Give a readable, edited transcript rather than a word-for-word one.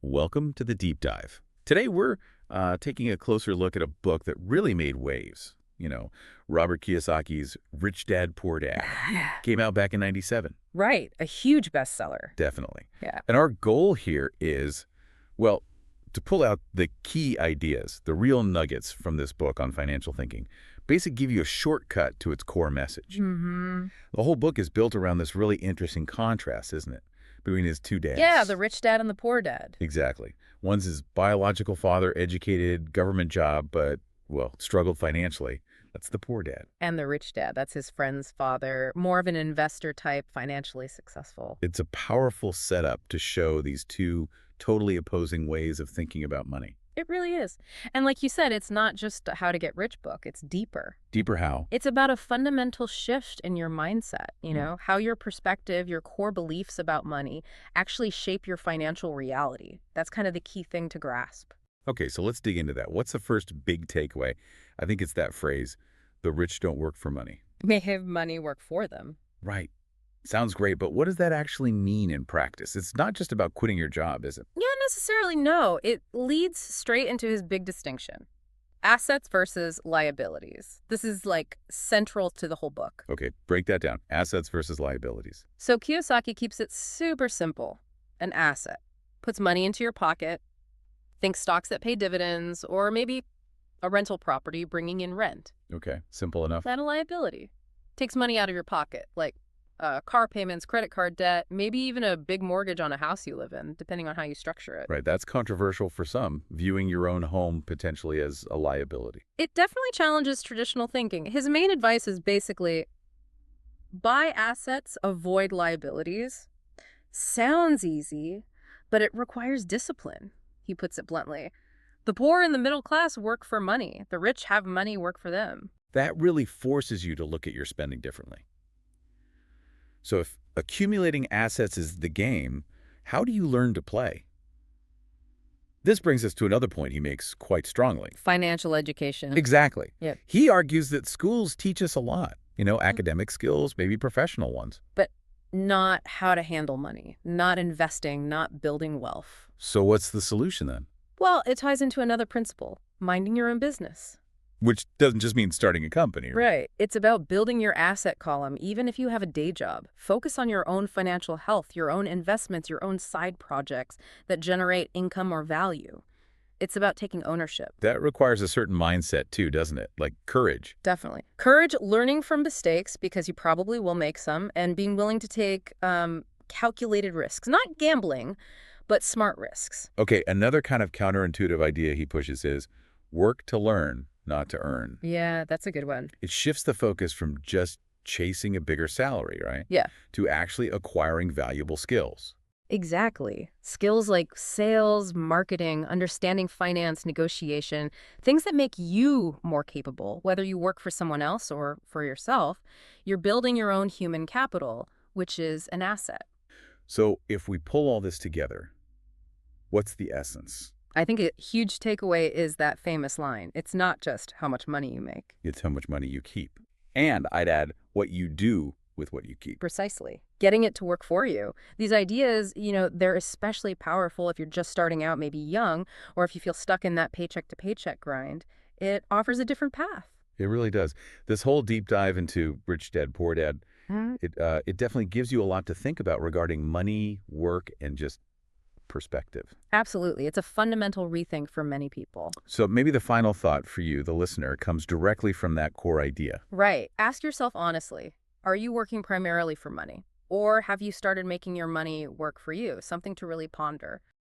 Welcome to the Deep Dive. Today we're taking a closer look at a book that really made waves. Robert Kiyosaki's Rich Dad, Poor Dad came out back in 97. Right, a huge bestseller. Definitely. Yeah. And our goal here is, well, to pull out the key ideas, the real nuggets from this book on financial thinking. Basically give you a shortcut to its core message. The whole book is built around this really interesting contrast, isn't it? Between his two dads. Yeah, the rich dad and the poor dad. Exactly. One's his biological father, educated, government job, but, well, struggled financially. That's the poor dad. And the rich dad, that's his friend's father, more of an investor type, financially successful. It's a powerful setup to show these two totally opposing ways of thinking about money. It really is. And like you said, it's not just a how to get rich book, it's deeper. Deeper how? It's about a fundamental shift in your mindset, how your perspective, your core beliefs about money actually shape your financial reality. That's kind of the key thing to grasp. Okay, so let's dig into that. What's the first big takeaway? I think it's that phrase, the rich don't work for money. May have money work for them. Right. Sounds great, but what does that actually mean in practice? It's not just about quitting your job, is it? Yeah, necessarily no. It leads straight into his big distinction. Assets versus liabilities. This is like central to the whole book. Okay, break that down. Assets versus liabilities. So Kiyosaki keeps it super simple. An asset puts money into your pocket. Think stocks that pay dividends, or maybe a rental property bringing in rent. Okay, simple enough. And a liability takes money out of your pocket, like car payments, credit card debt, maybe even a big mortgage on a house you live in, depending on how you structure it. Right, that's controversial for some, viewing your own home potentially as a liability. It definitely challenges traditional thinking. His main advice is basically buy assets, avoid liabilities. Sounds easy, but it requires discipline, he puts it bluntly. The poor and the middle class work for money. The rich have money work for them. That really forces you to look at your spending differently. So if accumulating assets is the game, how do you learn to play? This brings us to another point he makes quite strongly. Financial education. Exactly. Yeah. He argues that schools teach us a lot, academic skills, maybe professional ones. But not how to handle money, not investing, not building wealth. So what's the solution then? Well, it ties into another principle, minding your own business. Which doesn't just mean starting a company. Right. It's about building your asset column, even if you have a day job. Focus on your own financial health, your own investments, your own side projects that generate income or value. It's about taking ownership. That requires a certain mindset too, doesn't it? Like courage. Definitely. Courage, learning from mistakes, because you probably will make some, and being willing to take calculated risks. Not gambling, but smart risks. Okay, another kind of counterintuitive idea he pushes is work to learn, not to earn. Yeah, that's a good one. It shifts the focus from just chasing a bigger salary, right? Yeah. To actually acquiring valuable skills. Exactly. Skills like sales, marketing, understanding finance, negotiation, things that make you more capable, whether you work for someone else or for yourself. You're building your own human capital, which is an asset. So if we pull all this together, what's the essence? I think a huge takeaway is that famous line. It's not just how much money you make. It's how much money you keep. And I'd add what you do with what you keep. Precisely. Getting it to work for you. These ideas, they're especially powerful if you're just starting out, maybe young, or if you feel stuck in that paycheck to paycheck grind. It offers a different path. It really does. This whole deep dive into Rich Dad, Poor Dad, it definitely gives you a lot to think about regarding money, work, and just perspective. Absolutely. It's a fundamental rethink for many people. So maybe the final thought for you, the listener, comes directly from that core idea. Right. Ask yourself honestly, are you working primarily for money? Or have you started making your money work for you? Something to really ponder.